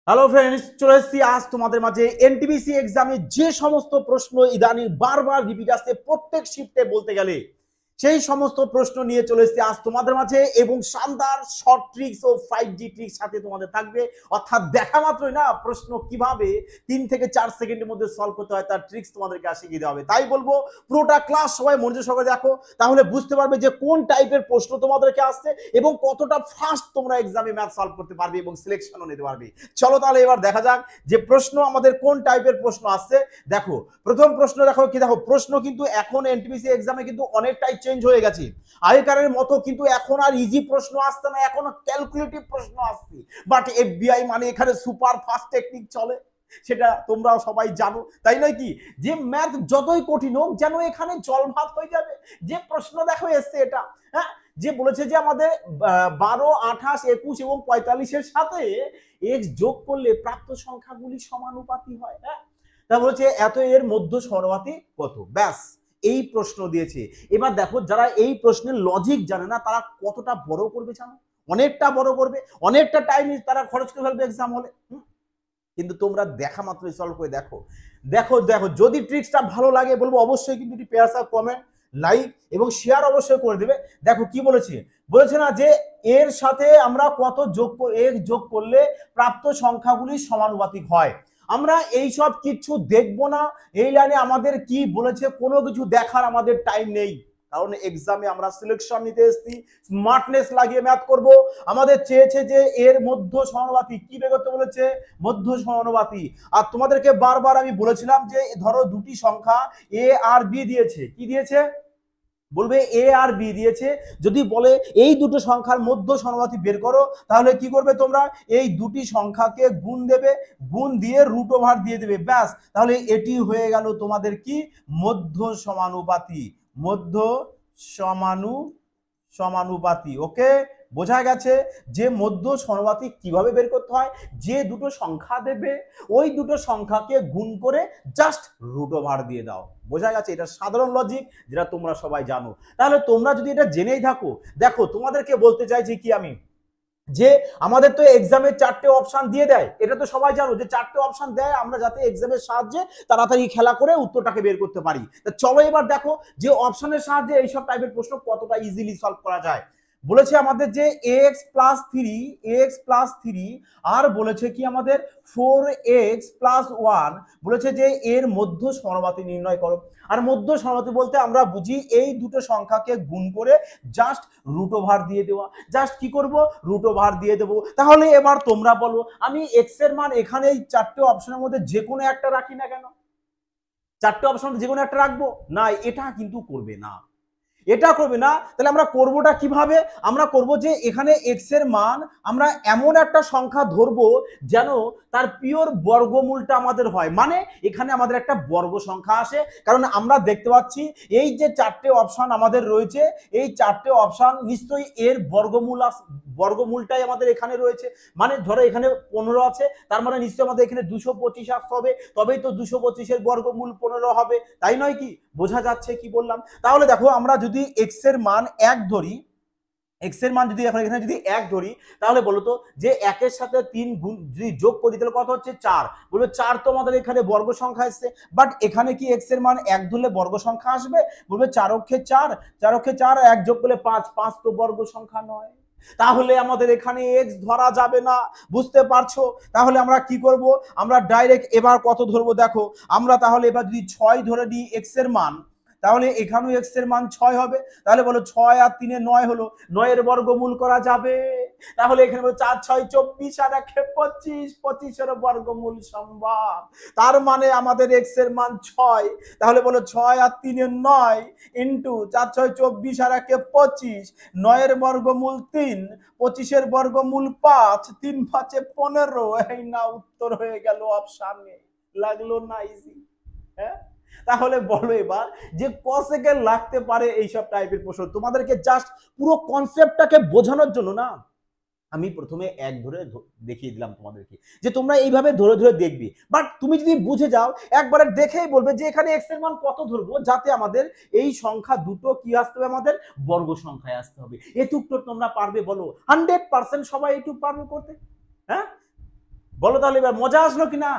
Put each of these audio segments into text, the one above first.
Hello friends, চলে এসেছি আজ তোমাদের মাঝে এনটিপিসি এক্সামে যে সমস্ত প্রশ্ন ইদানিং বারবার রিপিট আসছে প্রত্যেক শিফটে বলতে গেলে সেই সমস্ত প্রশ্ন নিয়ে চলে এসেছি আজ তোমাদের মাঝে এবং শানদার শর্ট ট্রিক্স ও 5G ট্রিক্স সাথে তোমাদের থাকবে। অর্থাৎ দেখা মাত্রই না প্রশ্ন কিভাবে 3 থেকে 4 সেকেন্ডের মধ্যে সলভ করতে হয় তার ট্রিক্স তোমাদেরকে শিখিয়ে দেওয়া হবে। তাই বলবো পুরোটা ক্লাস সবাই মনোযোগ সহকারে দেখো, তাহলে বুঝতে পারবে যে কোন টাইপের প্রশ্ন তোমাদেরকে আসছে এবং কতটা ফাস্ট তোমরা এক্সামে ম্যাথ সলভ করতে পারবে এবং সিলেকশনও নিতে পারবে। চলো তাহলে এবার দেখা যাক যে প্রশ্ন আমাদের কোন টাইপের প্রশ্ন আসছে। দেখো প্রথম প্রশ্ন, দেখো কি, দেখো প্রশ্ন কিন্তু এখন এনটিপিসি এক্সামে কিন্তু অনেকটাই চেঞ্জ হয়ে গেছে। আগেকারের মতো কিন্তু এখন আর ইজি প্রশ্ন আসছে না, এখন ক্যালকুলেটিভ প্রশ্ন আসছে। বাট এফবিআই মানে এখানে সুপার ফাস্ট টেকনিক চলে, সেটা তোমরাও সবাই জানো, তাই নয় কি? যে ম্যাথ যতই কঠিন হোক যেন এখানে জল ভাত হয়ে যাবে। যে প্রশ্ন দেখো এসছে এটা, হ্যাঁ, যে বলেছে যে আমাদের 12, 28, 21 এবং 45-এর সাথে এক্স যোগ করলে প্রাপ্ত সংখ্যাগুলি সমানুপাতি হয়। হ্যাঁ, তা বলছে এত এর মধ্য সমানুপাতি কত, ব্যাস এই প্রশ্ন দিয়েছে। এবার দেখো যারা এই প্রশ্নের লজিক জানে না তারা কতটা বড় করবে জানো, অনেকটা বড় করবে, অনেকটা টাইম তারা খরচ করে ফেলবে এক্সাম হলে। কিন্তু তোমরা দেখা মাত্রই সলভ করে দেখো। দেখো দেখো যদি ট্রিক্সটা ভালো লাগে বলবো অবশ্যই কিন্তু কমেন্ট, লাইক এবং শেয়ার অবশ্যই করে দেবে। দেখো কি বলেছে, বলেছে না যে এর সাথে আমরা কত যোগ করলে প্রাপ্ত সংখ্যাগুলি সমানুপাতিক হয়। আমরা এই সব কিছু দেখবো না, এই লাইনে আমাদের কি বলেছে কোনো কিছু দেখার আমাদের টাইম নেই, কারণ এক্সামে আমরা সিলেকশন নিতে এসেছি, স্মার্টনেস লাগিয়ে ম্যাথ করব। আমাদের চেয়েছে যে এর মধ্য সমানুপাতি কি বের করতে বলেছে, মধ্য সমানুপাতি। আর তোমাদেরকে বারবার আমি বলেছিলাম যে ধরো দুটি সংখ্যা এ আর বি দিয়েছে, কি দিয়েছে বলবে এ আর বি দিয়েছে, যদি বলে এই দুটো সংখ্যার মধ্য সমানুপাতি বের করো তাহলে কি করবে তোমরা, এই দুটি সংখ্যাকে গুণ দেবে, গুণ দিয়ে রুট ওভার দিয়ে দেবে, ব্যাস তাহলে এটি হয়ে গেল তোমাদের কি মধ্য সমানুপাতি, মধ্য সমানুপাতি। ওকে, বোঝা গেছে যে মধ্য সমানুপাতি কিভাবে বের করতে হয়। যে দুটো সংখ্যা দেবে ওই দুটো সংখ্যাকে গুণ করে জাস্ট রুট ওভার দিয়ে দাও, বোঝা গেছে? এটা সাধারণ লজিক যেটা তোমরা সবাই জানো। তাহলে তোমরা যদি এটা জেনেই থাকো, দেখো তোমাদেরকে বলতে চাইছি কি আমি, যে আমাদের তো এক্সামের 4টে অপশন দিয়ে দেয়, এটা তো সবাই জানো যে 4টে অপশন দেয় আমরা যাতে এক্সামের সাহায্যে তাড়াতাড়ি খেলা করে উত্তরটাকে বের করতে পারি। তা চলো এবার দেখো যে অপশনের সাহায্যে এইসব টাইপের প্রশ্ন কতটা ইজিলি সলভ করা যায়। বলেছে আমাদের যে x+3 আর বলেছে কি আমাদের 4x+1, বলেছে যে এর মধ্য সমানুপাতি নির্ণয় করো। আর মধ্য সমানুপাতি বলতে আমরা বুঝি এই দুটো সংখ্যাকে গুণ করে জাস্ট রুট ওভার দিয়ে দেওয়া, জাস্ট কি করব, রুট ওভার দিয়ে দেবো। তাহলে এবার তোমরা বলো আমি এক্স এর মান এখানে এই 4টে অপশনের মধ্যে যে কোনো একটা রাখি না কেন, 4টে অপশন যে কোনো একটা রাখবো না, এটা কিন্তু করবে না, এটা করবে না। তাহলে আমরা করবোটা কিভাবে, আমরা করব যে এখানে এক্স এর মান আমরা এমন একটা সংখ্যা ধরবো যেন তার পিওর বর্গমূলটা আমাদের হয়, মানে এখানে আমাদের একটা বর্গ সংখ্যা আসে। কারণ আমরা দেখতে পাচ্ছি এই যে 4টে অপশন আমাদের রয়েছে, এই 4টে অপশন নিশ্চয়ই এর বর্গমূলটাই আমাদের এখানে রয়েছে। মানে ধরো এখানে 15 আছে, তার মানে নিশ্চয়ই আমাদের এখানে 225 আসতে হবে, তবেই তো 225-এর বর্গমূল 15 হবে, তাই নয় কি? বোঝা যাচ্ছে কি বললাম? তাহলে দেখো আমরা যদি এক্স এর মান 1 ধরি, এক্স এর মান যদি এখানে যদি 1 ধরি, তাহলে বলো তো যে 1-এর সাথে 3 গুণ যদি যোগ করি তাহলে কত হচ্ছে 4, বলবে 4 তো আমাদের এখানে বর্গ সংখ্যা আসছে, বাট এখানে কি এক্স এর মান 1 ধরলে বর্গ সংখ্যা আসবে, বলবে 4 অক্ষে 4, 4 অক্ষে 4, 1 যোগ করলে 5, 5 তো বর্গ সংখ্যা নয়, তাহলে আমাদের এখানে এক্স ধরা যাবে না, বুঝতে পারছো? তাহলে আমরা কি করব, আমরা ডাইরেক্ট এবার কত ধরবো দেখো, আমরা তাহলে এবার যদি 6 ধরে নিই এক্স এর মান, তাহলে এখানেও এক্স এর মান 6 হবে। তাহলে বলো 6 আর 3 9 হলো, 9 এর বর্গমূল করা যাবে। তাহলে এখানে বলো 4 6 24 আর 1 25, 25 এর বর্গমূল সম্ভব। তার মানে আমাদের এক্স এর মান 6, তাহলে বলো 6 আর 3 9 ইনটু 4 6 24 আর 1 25, 9 এর বর্গমূল 3, 25 এর বর্গমূল 5, 3 5 15। এই না উত্তর হয়ে গেল অপশন এ। লাগলো না ইজি? হ্যাঁ, তাহলে বলো এবার যে ক সেকেন্ড লাগতে পারে এইসব টাইপের প্রশ্ন তোমাদেরকে জাস্ট পুরো কনসেপ্টটাকে বোঝানোর জন্য না, আমি প্রথমে এক ধরে দেখিয়ে দিলাম তোমাদেরকে যে তোমরা এইভাবে ধরে ধরে দেখবি, বাট তুমি যদি বুঝে যাও একবারে দেখেই বলবে যে এখানে এক্স এর মান কত ধরবো যাতে আমাদের এই সংখ্যা দুটো কি আসতে হবে, আমাদের বর্গ সংখ্যায় আসতে হবে। এটুক তো তোমরা পারবে বলো? 100% সবাই এটুক পারবে করতে? হ্যাঁ, বলো তাহলে এবার মজা আসলো কিনা?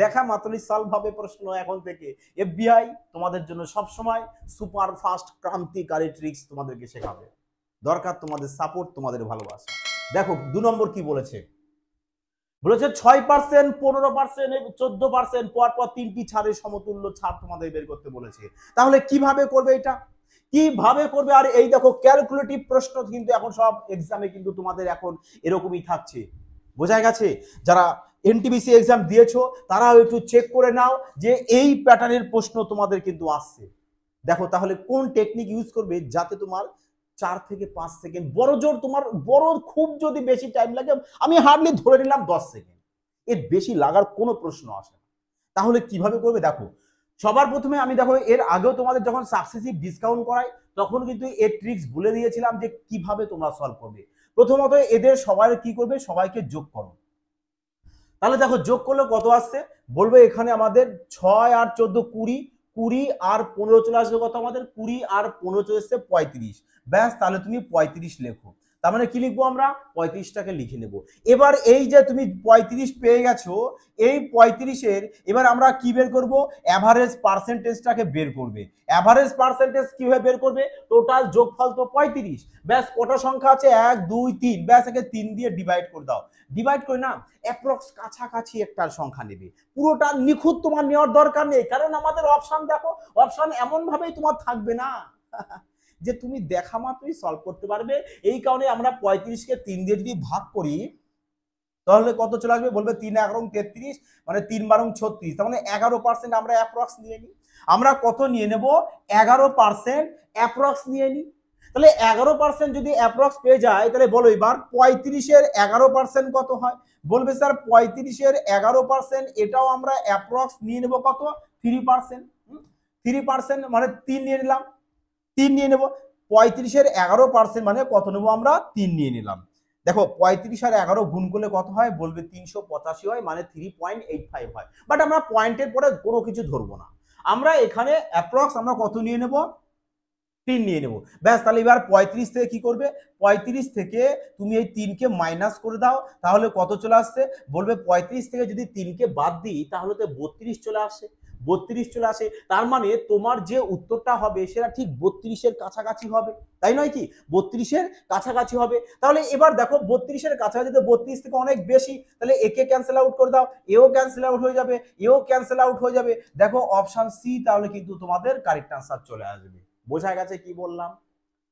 দেখা মাত্রই সলভ হবে প্রশ্ন এখন থেকে। এফবিআই তোমাদের জন্য সব সময় সুপার ফাস্ট ক্রান্তিকারী ট্রিক্স তোমাদেরকে শেখাবে। দরকার তোমাদের সাপোর্ট, তোমাদের ভালোবাসা। দেখো 2 নম্বর কি বলেছে, বলেছে 6%, 15%, 14% পরপর 3টি ছাড়ের সমতুল্য ছাড় তোমাদের বের করতে বলেছে। তাহলে কিভাবে করবে এটা, কিভাবে করবে? আর এই দেখো ক্যালকুলেটিভ প্রশ্ন কিন্তু এখন সব এক্সামে কিন্তু তোমাদের এখন এরকমই থাকছে। বোঝা গেছে? যারা এনটিপিসি এক্সাম দিয়েছো তারাও একটু চেক করে নাও যে এই প্যাটার্নের প্রশ্ন তোমাদের কিন্তু আসছে। দেখো তাহলে কোন টেকনিক ইউজ করবে যাতে তোমার 4 থেকে 5 সেকেন্ড, বড় জোর তোমার বড় খুব যদি বেশি টাইম লাগে, আমি হার্ডলি ধরে নিলাম 10 সেকেন্ড, এর বেশি লাগার কোনো প্রশ্ন আসে না। তাহলে কিভাবে করবে দেখো, সবার প্রথমে আমি দেখো এর আগেও তোমাদের যখন সাকসেসিভ ডিসকাউন্ট করাই তখন কিন্তু এর ট্রিক্স বলে দিয়েছিলাম যে কিভাবে তোমরা সলভ করবে। প্রথমত এদের সবাই কি করবে, সবাইকে যোগ করো। তাহলে দেখো যোগ করলে কত আসছে, বলবে এখানে আমাদের 6 আর 14 20, 20 আর 15 চলে আসবে কত, আমাদের 20 আর 15 চলে এসছে 35। ব্যাস, তাহলে তুমি 35 লেখো। তার মানে কি লিখবো আমরা, 35টাকে লিখে নেব। এবার এই যে তুমি 35 পেয়ে গেছো, এই 35-এর এবার আমরা কি বের করব, অ্যাভারেজ পার্সেন্টেজটাকে বের করবে। অ্যাভারেজ পার্সেন্টেজ কিভাবে বের করবে, টোটাল যোগফল তো 35। ব্যাস কটা সংখ্যা আছে, 1 2 3, ব্যাস একে 3 দিয়ে ডিভাইড করে দাও। ডিভাইড করে না অ্যাপ্রক্স কাছাকাছি একটা সংখ্যা নেবে, পুরোটা নিখুঁত তোমার নেওয়ার দরকার নেই, কারণ আমাদের অপশন দেখো, অপশন এমন ভাবেই তোমার থাকবে না যে তুমি দেখা মাত্রই সলভ করতে পারবে। এই কারণে আমরা 35-কে 3 দিয়ে যদি ভাগ করি তাহলে কত চলে আসবে, বলবে 3 1 33, মানে 3 12 36, তার মানে 11% আমরা অ্যাপ্রক্স নিয়ে নিই। আমরা কত নিয়ে নেব, 11% অ্যাপ্রক্স নিয়ে নিই। তাহলে 11% যদি অ্যাপ্রক্স পেয়ে যায় তাহলে বলো এবার 35-এর 11% কত হয়, বলবে স্যার 35-এর 11% এটাও আমরা অ্যাপ্রক্স নিয়ে নেব কত, 3%। 3% মানে 3 নিয়ে নিলাম, 3 নিয়ে নেব। 35-এর 11% মানে কত নেবো আমরা, 3 নিয়ে নিলাম। দেখো 35 আর 11 গুণ করলে কত হয়, বলবে 385 হয়, মানে 3.85 হয়। বাট আমরা পয়েন্টের পরে কোনো কিছু ধরবো না, আমরা এখানে অ্যাপ্রক্স আমরা কত নিয়ে নেব, 3 নিয়ে নেব। ব্যাস, তাহলে এবার 35 থেকে কি করবে, 35 থেকে তুমি এই 3-কে মাইনাস করে দাও, তাহলে কত চলে আসছে, বলবে 35 থেকে যদি 3-কে বাদ দিই তাহলে তো 32 চলে আসে। 32 চলে আসে, তার মানে তোমার যে উত্তরটা হবে সেটা ঠিক 32-এর কাছাকাছি হবে, তাই নয় কি, 32-এর কাছাকাছি হবে। তাহলে এবার দেখো 32-এর কাছাকাছি, 32 থেকে অনেক বেশি, তাহলে একে ক্যান্সেল আউট করে দাও, এও ক্যান্সেল আউট হয়ে যাবে, এও ক্যান্সেল আউট হয়ে যাবে। দেখো অপশন সি তাহলে কিন্তু তোমাদের কারেক্ট আনসার চলে আসবে। বোঝা গেছে কি বললাম,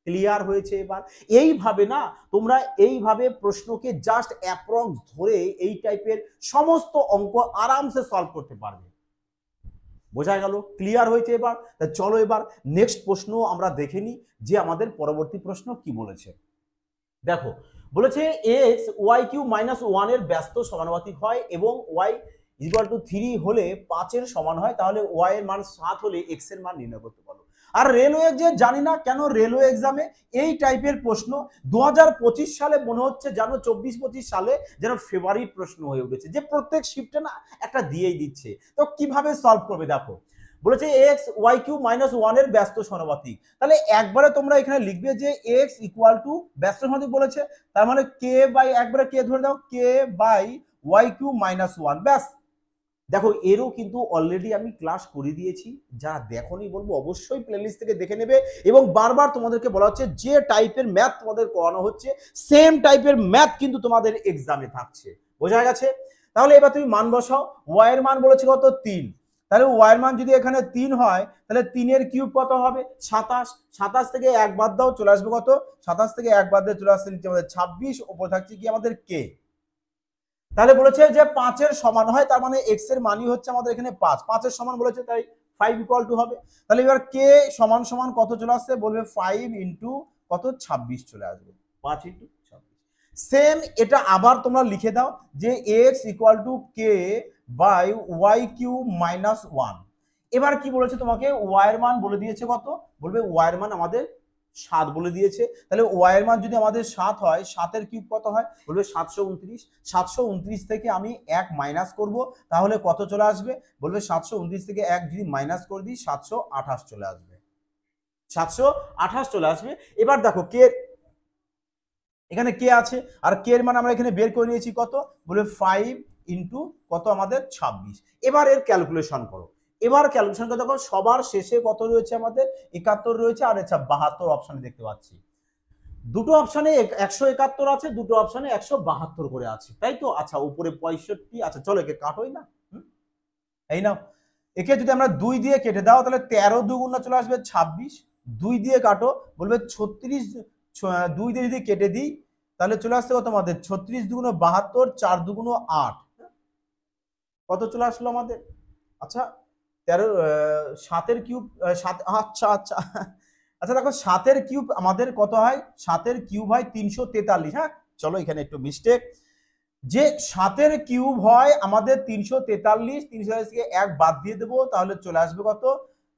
ক্লিয়ার হয়েছে? এবার এইভাবে না তোমরা এইভাবে প্রশ্নকে জাস্ট অ্যাপ্রক্স ধরে এই টাইপের সমস্ত অঙ্ক আরামসে সলভ করতে পারবে। বোঝা গেল, ক্লিয়ার হয়েছে? এবার চলো এবার নেক্সট প্রশ্ন আমরা দেখে নিই যে আমাদের পরবর্তী প্রশ্ন কি বলেছে। দেখো বলেছে এক্স ওয়াই কিউ মাইনাস 1 এর ব্যস্ত সমানুপাতিক হয় এবং ওয়াই ইকুয়াল টু 3 হলে 5-এর সমান হয়, তাহলে ওয়াই এর মান 7 হলে এক্স এর মান নির্ণয় করতে পারো। আর রেলওয়ে যে জানি না কেন রেলওয়ে এক্সামে এই টাইপের প্রশ্ন 2025 সালে মনে হচ্ছে যেন 24-25 সালে যেন ফেভারিট প্রশ্ন হয়ে উঠেছে, যে প্রত্যেক শিফটে না একটা দিয়েই দিচ্ছে। তো কিভাবে সলভ করবে দেখো, বলেছে এক্স ওয়াই কিউ মাইনাস 1 এর ব্যস্ত সমানুপাতিক, তাহলে একবারে তোমরা এখানে লিখবে যে এক্স ইকুয়াল টু ব্যস্ত সমানুপাতিক বলেছে, তার মানে কে বাই একবারে কে ধরে দাও, কে বাই ওয়াই কিউ মাইনাস 1। ব্যাস, দেখো এরও কিন্তু অলরেডি আমি ক্লাস করে দিয়েছি, যারা দেখোনি বলবো অবশ্যই প্লেলিস্ট থেকে দেখে নেবে। এবং বারবার তোমাদেরকে বলা হচ্ছে যে টাইপের ম্যাথ তোমাদের করানো হচ্ছে সেম টাইপের ম্যাথ কিন্তু তোমাদের এক্সামে থাকছে। বোঝা গেছে? তাহলে এবার তুমি মান বসাও, ওয়াই এর মান বলেছে কত, 3, তাহলে ওয়াই এর মান যদি এখানে 3 হয় তাহলে 3-এর কিউব কত হবে, 27। 27 থেকে 1 বাদ দাও, চলে আসবে কত, 27 থেকে 1 বাদ দিয়ে চলে আসছে নিচে আমাদের 26, উপর থাকছে কি আমাদের কে। তাহলে বলেছে যে 5-এর সমান হয়, তার মানে x এর মানই হচ্ছে আমাদের এখানে 5, 5-এর সমান বলেছে তাই 5 ইকুয়াল টু হবে। তাহলে এবার কে সমান সমান কত চলে আসছে, বলবে 5 ইন্টু কত, 26 চলে আসবে, 5 ইন্টু 26। সেম এটা আবার তোমরা লিখে দাও যে x equal to K by Y Q minus 1। এবার কি বলেছে তোমাকে, ওয়াই এর মান বলে দিয়েছে কত, বলবে ওয়াই এর মান আমাদের 7 বলে দিয়েছে। তাহলে ওয়াই এর মান যদি আমাদের 7 হয়, 7-এর কিউব কত হয়, বলবে 729। 729 থেকে আমি 1 মাইনাস করব, তাহলে কত চলে আসবে, বলবে 729 থেকে 1 যদি মাইনাস করে দিই 728 চলে আসবে, 728 চলে আসবে। এবার দেখো কে এখানে কে আছে, আর কে এর মান আমরা এখানে বের করে নিয়েছি কত, বলে 5 ইন্টু কত আমাদের 26। এবার এর ক্যালকুলেশন করো। এবার ক্যালকুলেশন করে দেখো সবার শেষে কত রয়েছে আমাদের 71 রয়েছে, আর আচ্ছা 72 অপশনে দেখতে পাচ্ছি। দুটো অপশনে 171 আছে, দুটো অপশনে 172 করে আছে, তাই তো। আচ্ছা উপরে 65, আচ্ছা চলো একে কাটোই না, এই নাও। একে যদি আমরা 2 দিয়ে কেটে দাও তাহলে 13 দুগুণা চলে আসবে 26, 2 দিয়ে কাটো বলবে 36, 2 দিয়ে যদি কেটে দিই তাহলে চলে আসছে কত আমাদের 36 দুগুণে 72, 4 দুগুণে 8, কত চলে আসলো আমাদের। আচ্ছা 13, 7 কিউব 7, আচ্ছা আচ্ছা আচ্ছা দেখো 7 কিউব আমাদের কত হয়, 7 কিউব হয় 343। হ্যাঁ চলো এখানে একটু মিস্টেক, যে 7 কিউব হয় আমাদের 343, 343 থেকে 1 বাদ দিয়ে দেবো তাহলে চলে আসবে কত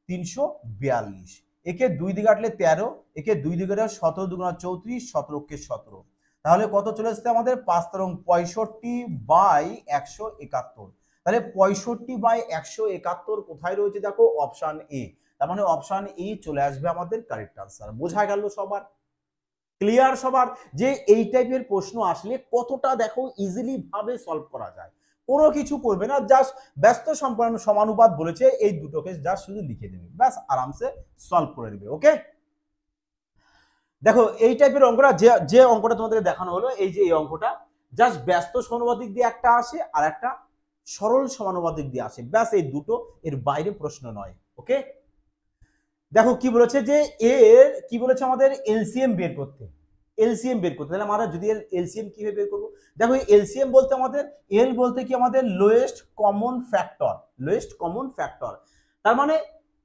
342। একে 2 দিয়ে কাটলে 13, একে 2 দিয়ে কাটলে 17 দুগুণা 34, 17 কে 17, তাহলে কত চলে আসছে আমাদের 5 তেরং 65/171। তাহলে 65/171 কোথায় রয়েছে দেখো অপশন এ, তার মানে অপশন এ চলে আসবে আমাদের কারেক্ট আনসার। বোঝা গেল সবার, ক্লিয়ার সবার, যে এই টাইপের প্রশ্ন আসলে কতটা দেখো ইজিলি ভাবে সলভ করা যায়। কোনো কিছু করবে না, জাস্ট ব্যস্ত সম্পন্ন সমানুপাত বলেছে এই দুটোকে জাস্ট শুধু লিখে দেবে, ব্যাস আরামসে সলভ করে দেবে। ওকে দেখো এই টাইপের অঙ্কটা যে অঙ্কটা তোমাদেরকে দেখানো হলো, এই যে এই অঙ্কটা জাস্ট ব্যস্ত সমানুপাতিক দিয়ে একটা আসে আর একটা সরল সমানুপাতিক দিয়ে আসে, ব্যাস এই দুটো, এর বাইরে প্রশ্ন নয়। ওকে দেখো কি বলেছে, যে এর কি বলেছে আমাদের এলসিএম বের করতে, এলসিএম বের করতে। তাহলে আমরা যদি এলসিএম কিভাবে বের করবো, দেখো এলসিএম বলতে আমাদের এল বলতে কি আমাদের lowest common factor, lowest common factor. তার মানে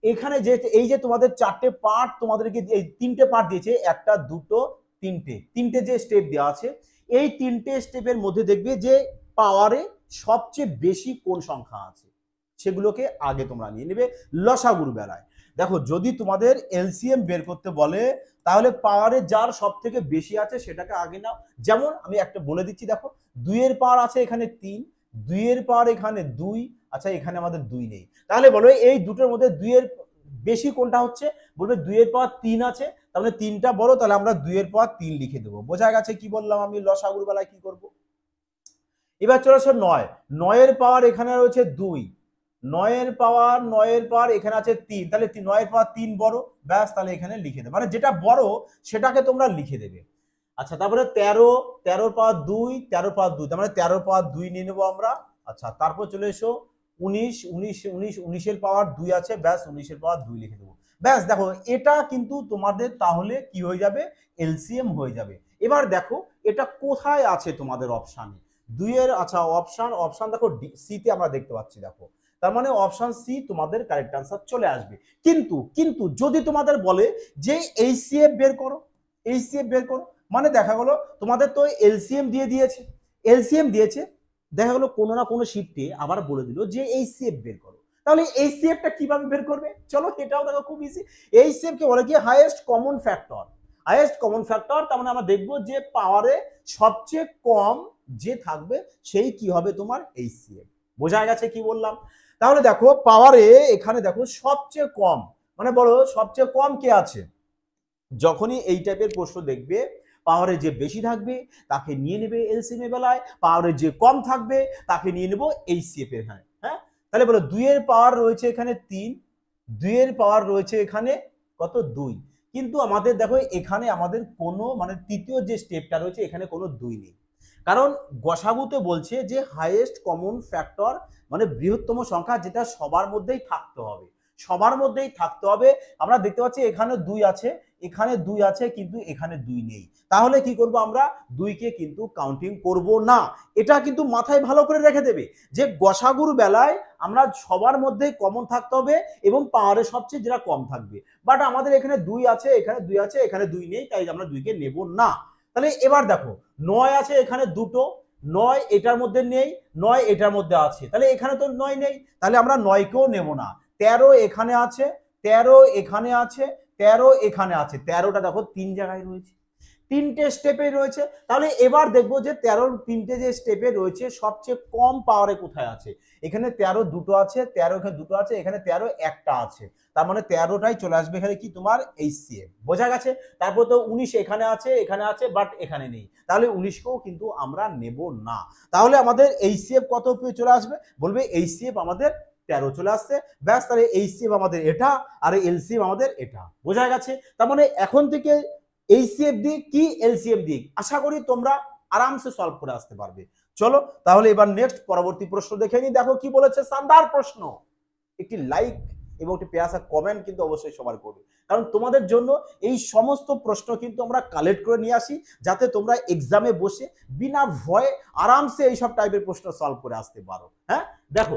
এখানে যে এই যে তোমাদের 4টে পার্ট তোমাদেরকে এই 3টে পার্ট দিয়েছে, একটা দুটো তিনটে যে স্টেপ দেওয়া আছে, এই 3টে স্টেপের মধ্যে দেখবে যে পাওয়ারে সবচেয়ে বেশি কোন সংখ্যা আছে সেগুলোকে আগে তোমরা নিয়ে নেবে লসাগুর বেলায়। দেখো যদি তোমাদের এলসিএম বের করতে বলে তাহলে পাওয়ারে যার সব থেকে বেশি আছে সেটাকে আগে নাও। যেমন আমি একটা বলে দিচ্ছি, দেখো 2 এর পাওয়ার আছে এখানে 3, 2 এর পাওয়ার এখানে 2, আচ্ছা এখানে আমাদের 2 নেই, তাহলে বলো এই দুটোর মধ্যে 2 এর বেশি কোনটা হচ্ছে, বলবে 2 এর পাওয়ার 3 আছে, তাহলে 3টা বড়, তাহলে আমরা 2 এর পাওয়ার 3 লিখে দেবো। বোঝা গেছে কি বললাম আমি লসাগুর বেলায় কি করব। এবার চলে আসো 9, 9 এর পাওয়ার এখানে রয়েছে 2, 9 এর পাওয়ার এখানে আছে 3, তাহলে 9 এর পাওয়ার 3 বড়, ব্যাস তাহলে এখানে লিখে দেবে, মানে যেটা বড় সেটাকে তোমরা লিখে দেবে। আচ্ছা তারপরে 13, 13 পাওয়ার 2, 13 পাওয়ার 2, তার মানে 13 পাওয়ার 2 নিয়ে নেবো আমরা। আচ্ছা তারপর চলে এসো 19, 19 এর পাওয়ার 2 আছে, ব্যাস 19 এর পাওয়ার 2 লিখে দেবো। ব্যাস দেখো এটা কিন্তু তোমাদের তাহলে কি হয়ে যাবে, এলসিএম হয়ে যাবে। এবার দেখো এটা কোথায় আছে তোমাদের অপশানে, 2 এর, আচ্ছা অপশন দেখো সি তে আমরা দেখতে পাচ্ছি, দেখো তার মানে অপশন সি তোমাদের কারেক্ট আনসার চলে আসবে। কিন্তু যদি তোমাদের বলে যে এইচসিএফ বের করো, এইচসিএফ বের করো, মানে দেখা গেলো তোমাদের তো এলসিএম দিয়েছে, এলসিএম দিয়েছে, দেখা গেলো কোনো না কোনো শিফটে আবার বলে দিল যে এইচসিএফ বের করো, তাহলে এইচসিএফটা কিভাবে বের করবে, চলো এটাও দেখো খুব ইজি। এইচসিএফ কে বলে কি highest common factor, highest common factor, তার মানে আমরা দেখবো যে পাওয়ারে সবচেয়ে কম যে থাকবে সেই কি হবে তোমার এইচসিএফ। বোঝা গেছে কি বললাম। তাহলে দেখো পাওয়ারে এখানে দেখো সবচেয়ে কম, মানে বলো সবচেয়ে কম কে আছে, যখনই এই টাইপের প্রশ্ন দেখবে পাওয়ারে যে বেশি থাকবে তাকে নিয়ে নেবে এলসিএম এর বেলায়, পাওয়ারে যে কম থাকবে তাকে নিয়ে নেবো এইচসিএফ এর। হ্যাঁ তাহলে বলো 2 এর পাওয়ার রয়েছে এখানে 3, 2 এর পাওয়ার রয়েছে এখানে কত 2, কিন্তু আমাদের দেখো এখানে আমাদের কোনো মানে তৃতীয় যে স্টেপটা রয়েছে এখানে কোনো 2 নেই, কারণ গসাগুতে বলছে যে হাইয়েস্ট কমন ফ্যাক্টর মানে বৃহত্তম সংখ্যা যেটা সবার মধ্যেই থাকতে হবে, সবার মধ্যেই থাকতে হবে। আমরা দেখতে পাচ্ছি এখানে 2 আছে, এখানে 2 আছে, কিন্তু এখানে 2 নেই, তাহলে কি করব আমরা 2 কে কিন্তু কাউন্টিং করব না। এটা কিন্তু মাথায় ভালো করে রেখে দেবে যে গসাগুর বেলায় আমরা সবার মধ্যেই কমন থাকতে হবে এবং পাওয়ারে সবচেয়ে যেটা কম থাকবে, বাট আমাদের এখানে 2 আছে, এখানে 2 আছে, এখানে 2 নেই, তাই আমরা 2 কে নেব না। তাহলে এবার দেখো 9 আছে এখানে দুটো, 9 এটার মধ্যে নেই, 9 এটার মধ্যে আছে, তাহলে এখানে তো 9 নেই, তাহলে আমরা 9 কেও নেব না। 13 এখানে আছে, 13 এখানে আছে, 13 এখানে আছে, 13টা দেখো 3 জায়গায় রয়েছে, তিনটে স্টেপে রয়েছে। তাহলে এবার দেখবো যে 13 তিনটে যে স্টেপে রয়েছে সবচেয়ে কম পাওয়ারে কোথায় আছে। এখানে 13 দুটো আছে, 13 এখানে দুটো আছে, এখানে 13 একটা আছে। তার মানে 13টাই চলে আসবে এখানে কি তোমার HCF। বোঝা গেছে? তারপর তো 19 এখানে আছে বাট এখানে নেই, তাহলে 19কেও কিন্তু আমরা নেব না। তাহলে আমাদের HCF কত চলে আসবে? বলবে HCF আমাদের 13 চলে আসছে। ব্যাস, তাহলে HCF আমাদের এটা আর LCM আমাদের এটা। বোঝা গেছে? তার মানে এখন থেকে HCF দিক কি LCM দিক আশা করি তোমরা আরামসে সলভ করে আসতে পারবে। চলো তাহলে এবার নেক্সট পরবর্তী প্রশ্ন দেখে নি। দেখো কি বলেছে, শানদার প্রশ্ন। একটি লাইক এবং একটি পেয়াসা কমেন্ট কিন্তু অবশ্যই সবার করবে, কারণ তোমাদের জন্য এই সমস্ত প্রশ্ন কিন্তু আমরা কালেক্ট করে নিয়ে আসি, যাতে তোমরা এক্সামে বসে বিনা ভয়ে আরামসে এইসব টাইপের প্রশ্ন সলভ করে আসতে পারো। হ্যাঁ, দেখো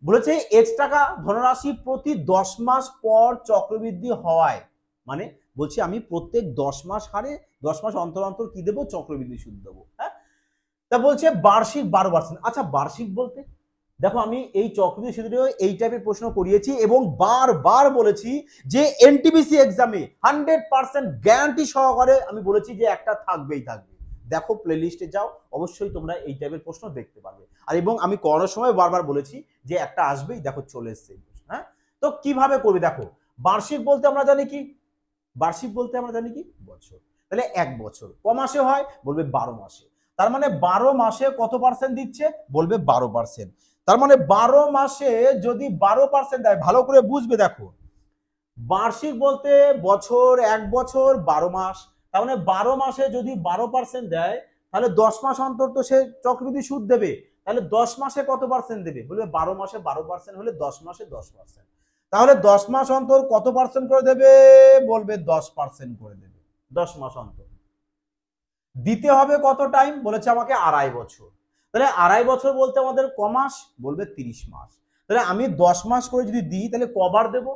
বলেছে X টাকা ধনরাশি প্রতি 10 মাস পর চক্রবৃদ্ধি হওয়ায়, মানে বলছি আমি প্রত্যেক 10 মাস হারে 10 মাস অন্তর অন্তর কি দেবো? চক্রবৃদ্ধি সুদ দেবো। হ্যাঁ, তা বলছে বার্ষিক 12%। আচ্ছা, বার্ষিক বলতে দেখো আমি এই চক্রবৃদ্ধি সুদের এই টাইপের প্রশ্ন করিয়েছি এবং বারবার বলেছি যে এনটিপিসি এক্সামে 100% গ্যারান্টি সহকারে আমি বলেছি যে একটা থাকবেই থাকবে। দেখো প্লে লিস্টে যাও, অবশ্যই তোমরা এই টাইপের প্রশ্ন দেখতে পারবে। আর এবং আমি করার সময় বারবার বলেছি যে একটা আসবেই, দেখো চলে এসছে। হ্যাঁ, তো কিভাবে করবে দেখো, বার্ষিক বলতে আমরা জানি কি? বার্ষিক বলতে আমরা জানি কি? বছর। তাহলে 1 বছর ক মাসে হয়? বলবে 12 মাসে। তার মানে 12 মাসে কত পার্সেন্ট দিচ্ছে? বলবে 12%। তার মানে 12 মাসে যদি 12% দেয়, ভালো করে বুঝবে। দেখো বার্ষিক বলতে বছর, 1 বছর 12 মাস। তার মানে 12 মাসে যদি 12% দেয়, তাহলে 10 মাস অন্তর তো সে চক্রবৃদ্ধি সুদ দেবে। তাহলে 10 মাসে কত পার্সেন্ট দেবে? বলবে 12 মাসে 12% হলে 10 মাসে 10%। তাহলে 10 মাস অন্তর কত পার্সেন্ট করে দেবে? বলবে 10% করে দেবে 10 মাস অন্তর। দিতে হবে কত টাইম? বলেছে আমাকে 2.5 বছর। তাহলে 2.5 বছর বলতে আমাদের ক মাস? বলবে 30 মাস। তাহলে আমি 10 মাস করে যদি দিই তাহলে কবার দেব?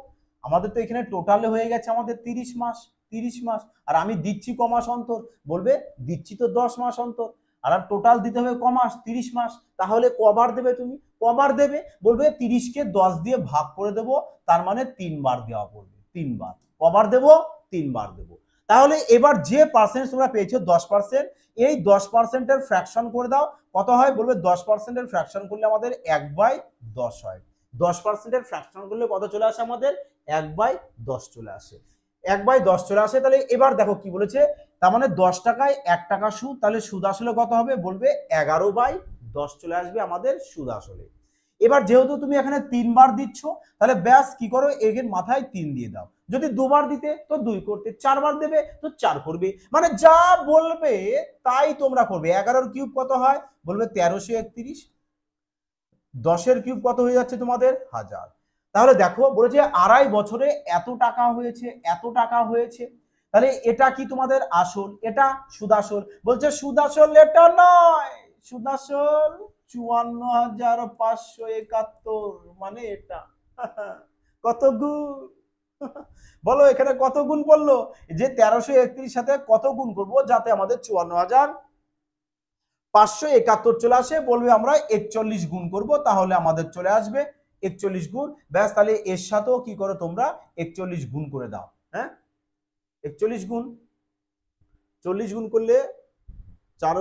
আমাদের তো এখানে টোটালে হয়ে গেছে আমাদের 30 মাস। 30 মাস আর আমি দিচ্ছি ক মাস অন্তর? বলবে দিচ্ছি তো 10 মাস অন্তর। আর টোটাল দিতে হবে ক মাস? 30 মাস। তাহলে কবার দেবে তুমি? কবার দেবে? বলবে 30 কে 10 দিয়ে ভাগ করে দেব, তার মানে 3 বার দেওয়া পড়বে। 3 বার। কবার দেব? 3 বার দেব। তাহলে এবার যে পার্সেন্ট তোমরা পেয়েছো 10%, এই 10%-এর ফ্র্যাকশন করে দাও। কত হয়? বলবে 10%-এর ফ্র্যাকশন করলে আমাদের 1/10 হয়। 10%-এর ফ্র্যাকশন করলে কত চলে আসে আমাদের? 1/10 চলে আসে। 1/10 চলে আসে। তাহলে এবার দেখো কি বলেছে, তার মানে 10 টাকায় 1 টাকা সুদ, তাহলে সুদ আসলে কত হবে? বলবে 11/10 চলে আসবে আমাদের সুদ আসলে। এবার যেহেতু তুমি এখানে 3 বার দিচ্ছ, তাহলে ব্যাস কি করো, এর মাথায় 3 দিয়ে দাও। যদি 2 বার দিতে তো 2 করতে, 4 বার দেবে তো 4 করবে। মানে যা বলবে তাই তোমরা করবে। 11 এর কিউব কত হয়? বলবে 1331। 10 এর কিউব কত হয়ে যাচ্ছে তোমাদের? 1000। তাহলে দেখো বলেছে 2.5 বছরে এত টাকা হয়েছে, এত টাকা হয়েছে। তাহলে এটা কি তোমাদের আসল, এটা সুদাসল। বলছে সুদাসল এটা নয়, সুদাসল 54,571, মানে এটা। কত গুণ? বলো এখানে কত গুণ পড়লো? যে 1331 সাথে কত গুণ করব যাতে আমাদের 54,571 চলে আসে? বলবে আমরা 41 গুণ করব, তাহলে আমাদের চলে আসবে 41 গুণ। ব্যাস, তাহলে এর সাথেও কি করো তোমরা 41 গুণ করে দাও। হ্যাঁ, 41 গুণ 40 গুণ করলে 4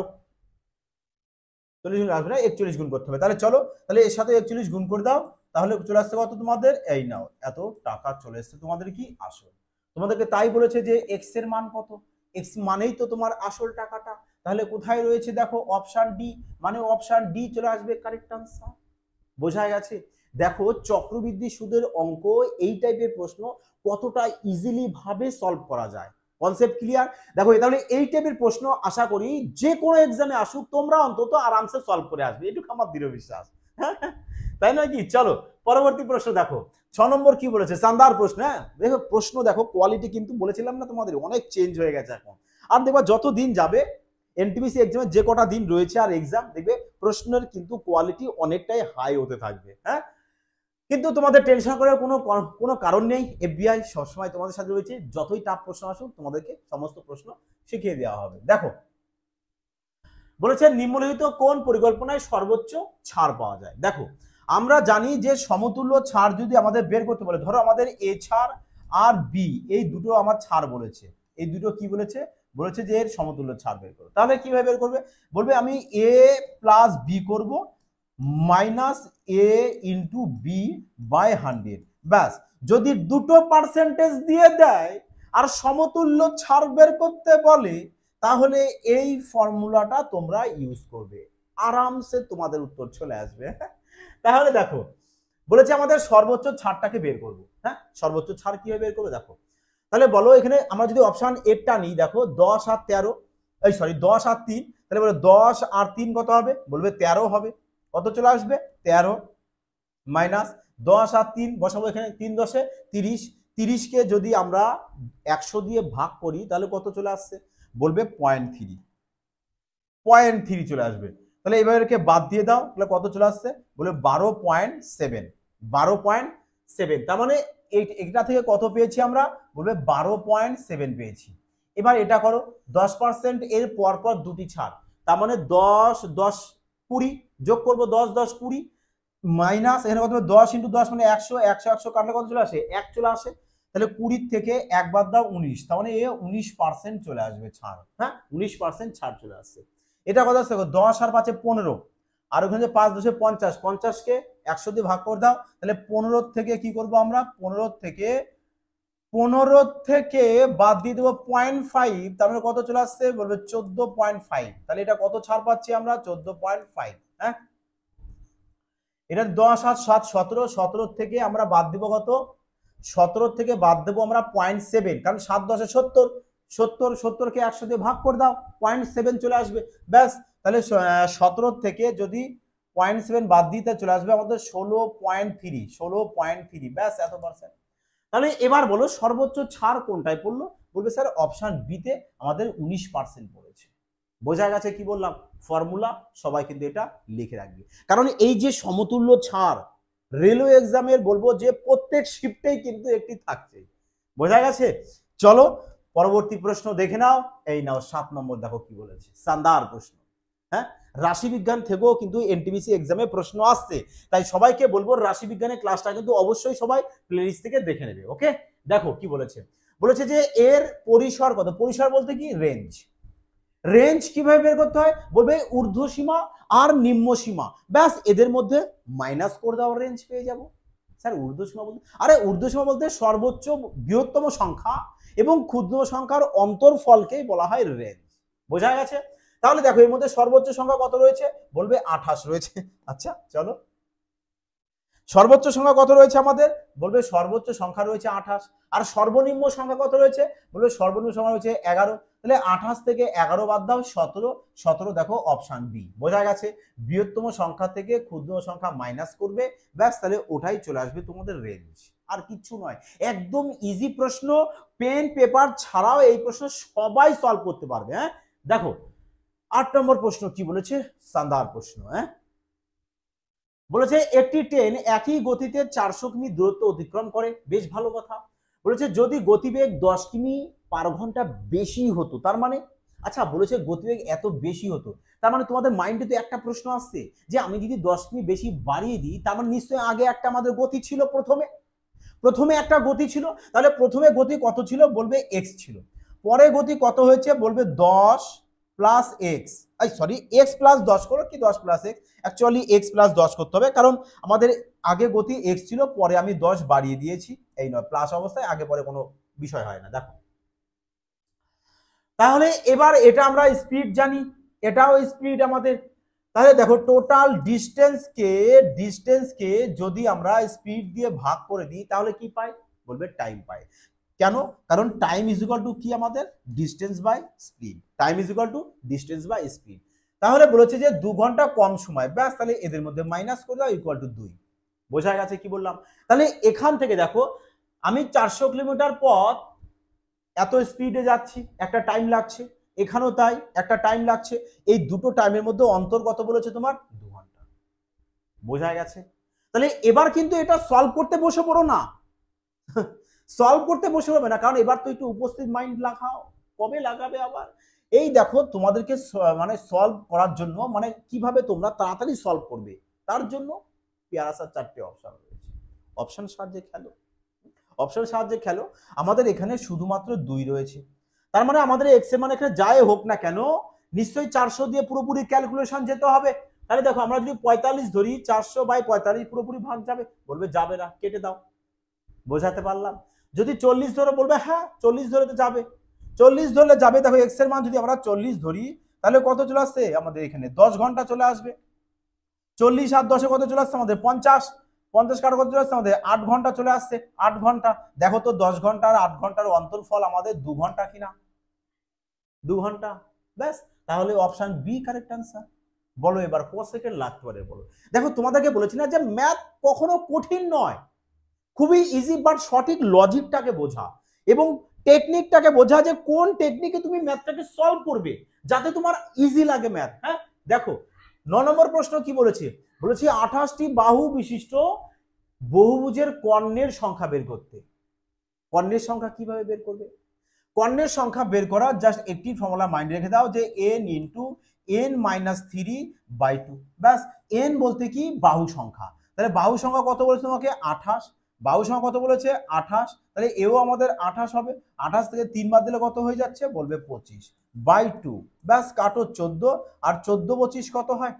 40 গুণ আসবে না, 41 গুণ করতে হবে। তাহলে চলো, তাহলে এর সাথে 41 গুণ করে দাও, তাহলে চলে আসছে কত তোমাদের? এই নাও, এত টাকা চলে এসছে তোমাদের কি আসল। তোমাদেরকে তাই বলেছে যে এক্স এর মান কত? এক্স মানেই তো তোমার আসল টাকাটা। তাহলে কোথায় রয়েছে? দেখো অপশন ডি, মানে অপশন ডি চলে আসবে কারেক্ট আনসার। বোঝা গেছে? দেখো চক্রবৃদ্ধি সুদের অঙ্ক এই টাইপের প্রশ্ন কতটা ইজিলি ভাবে সলভ করা যায়। Concept clear? দেখো তাহলে এই টাইপের প্রশ্ন আশা করি যে কোনো এক্সামে আসুক তোমরা অন্তত আরামসে সলভ করে আসবে, এটুকু আমার দৃঢ় বিশ্বাস। তাই নয় কি? চলো পরবর্তী প্রশ্ন দেখো। 6 নম্বর কি বলেছে? শানদার প্রশ্ন। হ্যাঁ দেখো প্রশ্ন দেখো, কোয়ালিটি কিন্তু বলেছিলাম না তোমাদের অনেক চেঞ্জ হয়ে গেছে এখন। আর দেখবা যত দিন যাবে এনটিপিসি এক্সামে যে কটা দিন রয়েছে আর এক্সাম, দেখবে প্রশ্নের কিন্তু কোয়ালিটি অনেকটাই হাই হতে থাকবে। হ্যাঁ, কিন্তু তোমাদের টেনশন করার কোনো কারণ নেই। এফবিআই সবসময় তোমাদের সাথে রয়েছে, যতই টাফ প্রশ্ন আসুক তোমাদেরকে সমস্ত প্রশ্ন শিখিয়ে দেওয়া হবে। দেখো বলেছে নিম্নলিখিত কোন পরিকল্পনায় সর্বোচ্চ ছাড় পাওয়া যায়? দেখো আমরা জানি যে সমতুল্য ছাড় যদি আমাদের বের করতে বলে, ধরো আমাদের এ ছাড় আর বি এই দুটো আমার ছাড় বলেছে, এই দুটো কি বলেছে? বলেছে যে এর সমতুল্য ছাড় বের করো। তাহলে কিভাবে বের করবে? বলবে আমি এ প্লাস বি করব minus A into B by 100। ব্যাস, যদি দুটো পার্সেন্টেজ দিয়ে দেয় আর সমতুল্য ছাড় বের করতে বলে, তাহলে এই ফর্মুলাটা তোমরা ইউজ করবে, আরামসে তোমাদের উত্তর চলে আসবে। তাহলে দেখো বলেছে আমাদের সর্বোচ্চ ছাড়টাকে বের করবো। হ্যাঁ, সর্বোচ্চ ছাড় কিভাবে বের করবো দেখো। তাহলে বলো এখানে আমরা যদি অপশন এরটা নিই, দেখো 10 আর 13, এই সরি 10 আর 3, তাহলে বলো 10 আর 3 কত হবে? বলবে 13 হবে। কত চলে আসবে? 13 মাইনাস 10 আর 3 বসাবো এখানে, 3 10 30, 30কে যদি আমরা 100 দিয়ে ভাগ করি তাহলে কত চলে আসছে? বলবে 0.3 চলে আসবে। তাহলে এবারকে বাদ দিয়ে দাও, তাহলে কত চলে আসছে? বলে 12.7। তার মানে এটা থেকে কত পেয়েছি আমরা? বলবে 12.7 পেয়েছি। এবার এটা করো 10% এর পরপর দুটি ছাড়, তার মানে 10 10 20 যোগ করবো 10 10 20 মাইনাস এখানে কত? 10 × 10 মানে 100, 100 100 কাটলে কত চলে আসে? 1 চলে আসে। তাহলে 20 থেকে 1 বাদ দাও 19, তার মানে 19% চলে আসবে ছাড়। হ্যাঁ, 19% ছাড় চলে আসছে। এটা কত আসছে? 10 আর 5 15, আর ওখানে যে 5 10 50, 50কে 100 দিয়ে ভাগ করে দাও, তাহলে 15 থেকে কি করব আমরা? 15 থেকে বাদ দিয়ে দেবো 0.5, তার মানে কত চলে আসছে? বলবে 14.5। তাহলে এটা কত ছাড় পাচ্ছি আমরা? 14.5। হ্যাঁ, এটা 10 আর 7 17, 17 থেকে আমরা বাদ দিব কত? 17 থেকে বাদ দেবো আমরা 0.7, কারণ 7 10 70, 70কে 100 দিয়ে ভাগ করে দাও, 0.7 চলে আসবে। ব্যাস, তাহলে 17 থেকে যদি 0.7 বাদ দিতে চলে আসবে আমাদের 16.3। ব্যাস, এত পার্সেন্ট। তাহলে এবার বলো সর্বোচ্চ ছাড় কোনটায় পড়লো? বলবে স্যার অপশন বিতে আমাদের 19% পড়েছে। বোঝা গেছে কি বললাম? ফর্মুলা সবাই কিন্তু এটা লিখে রাখবে, কারণ এই যে সমতুল্য ছাড় রেলওয়ে এক্সামের বলবো যে প্রত্যেক শিফটেই কিন্তু একটি থাকছে। বোঝা গেছে? চলো পরবর্তী প্রশ্ন দেখে নাও। এই নাও 7 নম্বর, দেখো কি বলেছে, শানদার প্রশ্ন। হ্যাঁ, রাশিবিজ্ঞান থেকেও কিন্তু এনটিপিসি এক্সামে প্রশ্ন আসছে, তাই সবাইকে বলবো রাশিবিজ্ঞানের ক্লাসটা কিন্তু অবশ্যই সবাই প্লেলিস্ট থেকে দেখে নেবে। ওকে, দেখো কি বলেছে। বলেছে যে এর পরিসর কত? পরিসর বলতে কি? রেঞ্জ। রেঞ্জ কিভাবে বের করতে হয়? বলবে ঊর্ধ্ব সীমা আর নিম্ন সীমা, ব্যাস এদের মধ্যে মাইনাস করে দাও, রেঞ্জ পেয়ে যাব। স্যার ঊর্ধ্ব সীমা বলতে? আরে ঊর্ধ্ব সীমা বলতে সর্বোচ্চ বৃহত্তম সংখ্যা এবং ক্ষুদ্র সংখ্যার অন্তরফলকেই বলা হয় রেঞ্জ। বোঝা গেছে? তাহলে দেখো এর মধ্যে সর্বোচ্চ সংখ্যা কত রয়েছে? বলবে 28 রয়েছে। আচ্ছা চলো, সর্বোচ্চ সংখ্যা কত রয়েছে আমাদের? বলবে সর্বোচ্চ সংখ্যা রয়েছে 28। আর সর্বনিম্ন সংখ্যা কত রয়েছে? বলবে সর্বনিম্ন সংখ্যা রয়েছে 11। তাহলে 28 থেকে 11 বাদ দাও 17, 17 দেখো অপশন বি। বোঝা গেছে? বৃহত্তম সংখ্যা থেকে ক্ষুদ্র সংখ্যা মাইনাস করবে, ব্যাস তাহলে ওটাই চলে আসবে তোমাদের রেঞ্জ, আর কিচ্ছু নয়। একদম ইজি প্রশ্ন, পেন পেপার ছাড়াও এই প্রশ্ন সবাই সলভ করতে পারবে। হ্যাঁ, দেখো 8 নম্বর প্রশ্ন কি বলেছে, শানদার প্রশ্ন। হ্যাঁ, বলেছে একটি ট্রেন একই গতিতে 400 কিমি দূরত্ব অতিক্রম করে। বেশ ভালো কথা। বলেছে যদি গতিবেগ 10 কিমি পার ঘন্টা বেশি হতো, তার মানে, আচ্ছা বলেছে গতিবেগ এত বেশি হতো, তার মানে তোমাদের মাইন্ডে তো একটা প্রশ্ন আসছে যে আমি যদি 10 কিমি বেশি বাড়িয়ে দিই, তার মানে নিশ্চয়ই আগে একটা আমাদের গতি ছিল, প্রথমে একটা গতি ছিল। তাহলে প্রথমে গতি কত ছিল? বলবে এক্স ছিল। পরে গতি কত হয়েছে? বলবে 10 plus x, sorry x plus 10 করো কি 10 plus x, actually x plus 10 করতে হবে, কারণ আমাদের আগে গতি এক্স ছিল, পরে আমি 10 বাড়িয়ে দিয়েছি। এই নয়, প্লাস অবস্থায় আগে পরে কোনো বিষয় হয় না। দেখো তাহলে এবার এটা আমরা স্পিড জানি, এটাও স্পিড আমাদের। তাহলে দেখো টোটাল ডিস্টেন্সকে যদি আমরা স্পিড দিয়ে ভাগ করে দিই তাহলে কি পাই? বলবে টাইম পাই। কেন? কারণ টাইম ইজ ইকুয়াল টু কি আমাদের? Distance by speed. Time is equal to distance by speed. তাহলে বলেছে যে 2 ঘন্টা কম সময়, ব্যাস তাহলে এদের মধ্যে মাইনাস করে দাও, ইকুয়াল টু 2। বোঝা গেছে কি বললাম? তাহলে এখান থেকে দেখো আমি 400 কিলোমিটার পথ এত স্পিডে যাচ্ছি, একটা টাইম লাগছে, এখানেও তাই একটা টাইম লাগছে। এই দুটো টাইমের মধ্যে অন্তর কত বলেছে তোমার? 2 ঘন্টা। বোঝা গেছে? তাহলে এবার কিন্তু এটা সলভ করতে বসে পড়ো না, সলভ করতে বসে হবে না, কারণ এবার তো একটু উপস্থিত মাইন্ড লাগাও। কবে লাগাবে আবার? এই দেখো তোমাদেরকে মানে সলভ করার জন্য, মানে কিভাবে তোমরা তাড়াতাড়ি সলভ করবে তার জন্য পেয়ারাসার 4টে অপশন রয়েছে। অপশন সাহায্যে খেলো, অপশন সাহায্যে খেলো। আমাদের এখানে শুধুমাত্র 2 রয়েছে, তার মানে আমাদের এক্স এর মানে এখানে যাই হোক না কেন নিশ্চয়ই 400 দিয়ে পুরোপুরি ক্যালকুলেশন যেতে হবে। তাহলে দেখো আমরা যদি 45 ধরি 400/45 পুরোপুরি ভাগ যাবে, বলবে যাবে না, কেটে দাও। বোঝাতে পারলাম? যদি 40 ধরো, বলবে হ্যাঁ 40 ধরে তো যাবে, 40 ধরলে যাবে। দেখো এক্স এর মান যদি আমরা 40 ধরি তাহলে কত চলে আসছে আমাদের এখানে 10 ঘন্টা চলে আসবে। 40 আর 10 কত চলে আসছে আমাদের 50, 50 কাটা কত চলে আসছে আমাদের 8 ঘন্টা চলে আসছে, 8 ঘন্টা। দেখো তো 10 ঘন্টা আর 8 ঘন্টার অন্তরফল আমাদের 2 ঘন্টা কিনা, 2 ঘন্টা। ব্যাস, তাহলে অপশন বি কারেক্ট আনসার। বলো এবার ক সেকেন্ড লাগতে পারে বলো। দেখো তোমাদেরকে বলেছি না যে ম্যাথ কখনো কঠিন নয়, খুবই ইজি, বাট সঠিক লজিকটাকে বোঝা এবং টেকনিকটাকে বোঝা যে কোন টেকনিকে তুমি ম্যাথটাকে সলভ করবে যাতে তোমার ইজি লাগে ম্যাথ। হ্যাঁ দেখো 9 নম্বর প্রশ্ন কি বলেছে, বলেছি 28টি বাহু বিশিষ্ট বহুভুজের কর্ণের সংখ্যা বের করতে। কর্ণের সংখ্যা কিভাবে বের করবে? কর্ণের সংখ্যা বের করার জাস্ট একটি ফর্মুলা মাইন্ড রেখে দাও যে n ইন্টু n-3/2। ব্যাস, n বলতে কি বাহু সংখ্যা, তাহলে বাহু সংখ্যা কত বলেছে তোমাকে 28, বাহু সংখ্যা কত বলেছে 28, তাহলে এও আমাদের 28 হবে। 28 থেকে 3 বাদ দিলে কত হয়ে যাচ্ছে, বলবে 25/2। ব্যাস কাটো 14, আর 14 25 কত হয়,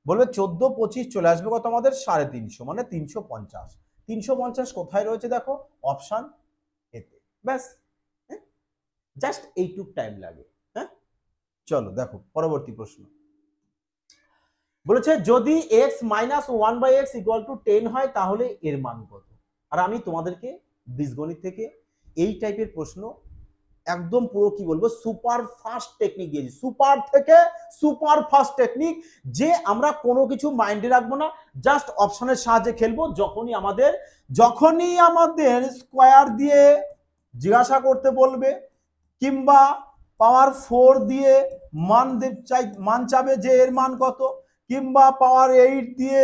বলবে 14 25 চলে আসবে কত আমাদের 350, মানে 350। 350 কোথায় রয়েছে দেখো অপশন এতে। ব্যাস, জাস্ট এইটুক টাইম লাগে। হ্যাঁ চলো দেখো পরবর্তী প্রশ্ন, বলেছে যদি x - 1/x = 10 হয় তাহলে এর মান কত। আর আমি তোমাদেরকে বীজগণিত থেকে এই টাইপের প্রশ্ন একদম পুরো কি বলবো সুপার ফাস্ট টেকনিক দিয়েছি, সুপার থেকে সুপার ফাস্ট টেকনিক, যে আমরা কোনো কিছু মাইন্ডে রাখবো না, জাস্ট অপশনের সাহায্যে খেলবো। যখনই আমাদের স্কোয়ার দিয়ে জিজ্ঞাসা করতে বলবে কিংবা পাওয়ার 4 দিয়ে মান চাবে যে এর মান কত, কিংবা পাওয়ার 8 দিয়ে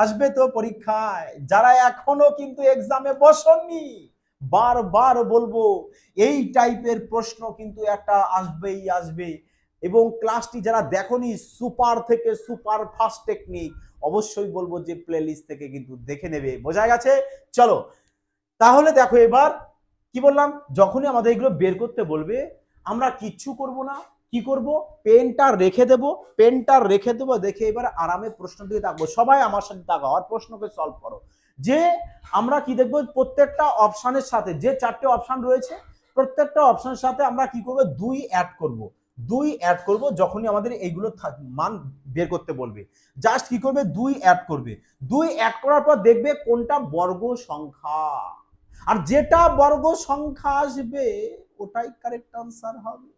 আসবে তো পরীক্ষায়, যারা এখনো কিন্তু এক্সামে বসেননি বারবার বলবো এই টাইপের প্রশ্ন কিন্তু একটা আসবেই আসবে। এবং ক্লাসটি যারা দেখোনি সুপার থেকে সুপার ফাস্ট টেকনিক, অবশ্যই বলবো যে প্লে লিস্ট থেকে কিন্তু দেখে নেবে। বোঝা গেছে? চলো তাহলে দেখো এবার কি বললাম, যখনই আমাদের এগুলো বের করতে বলবে আমরা কিচ্ছু করব না, কি করব, পেনটা রেখে দেব, দেখে এবার আরামে প্রশ্ন দিকে তাকাবো। সবাই আমার সাথে তাকাও আর প্রশ্নকে সলভ করো। যে আমরা কি দেখবো, প্রত্যেকটা অপশনের সাথে যে 4টে অপশন রয়েছে প্রত্যেকটা অপশনের সাথে আমরা কি করব 2 অ্যাড করব, 2 অ্যাড করব। যখনই আমাদের এইগুলো মান বের করতে বলবে জাস্ট কি করবে 2 অ্যাড করবে। 2 অ্যাড করার পর দেখবে কোনটা বর্গ সংখ্যা, আর যেটা বর্গ সংখ্যা আসবে ওটাই কারেক্ট আনসার হবে।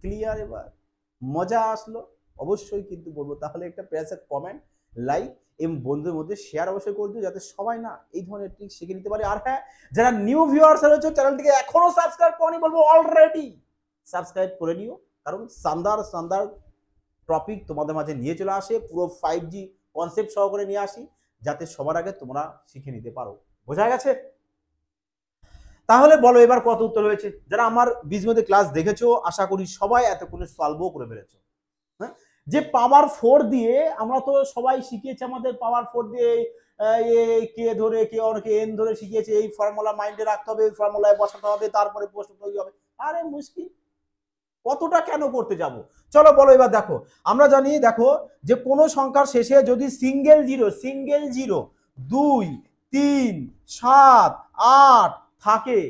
ক্লিয়ার? এবার মজা আসলো? অবশ্যই কিন্তু বলবো। তাহলে একটা প্রেস কমেন্ট, লাইক এবং বন্ধুদের মধ্যে শেয়ার অবশ্যই করে দিও যাতে সবাই না এই ধরনের ট্রিক শিখে নিতে পারে। আর হ্যাঁ, যারা নিউ ভিউয়ার্স রয়েছে চ্যানেলটিকে এখনো সাবস্ক্রাইব করনি, বলবো অলরেডি সাবস্ক্রাইব করে নিও, কারণ শানদার টপিক তোমাদের মাঝে নিয়ে চলে আসে, পুরো 5G কনসেপ্ট সহকারে নিয়ে আসি যাতে সবার আগে তোমরা শিখে নিতে পারো। বোঝা গেছে? তাহলে বলো এবার কত উত্তর হয়েছে। যারা আমার বীজগণিত ক্লাস দেখেছো আশা করি সবাই এতক্ষণে সলভও করে ফেলেছো। হ্যাঁ, যে পাওয়ার 4 দিয়ে আমরা তো সবাই শিখিয়েছি, আমাদের পাওয়ার 4 দিয়ে কে ধরে কে অনেকে এন ধরে শিখিয়েছে, এই ফর্মুলা মাইন্ডে রাখতে হবে, এই ফর্মুলায় বসাতে হবে, তারপরে প্রশ্ন তৈরি হবে। আরে মুশকিল, কতটা কেন করতে যাব। চলো বলো এবার দেখো, আমরা জানি দেখো যে কোন সংখ্যার শেষে যদি সিঙ্গেল জিরো 2 3 7 8 থাকে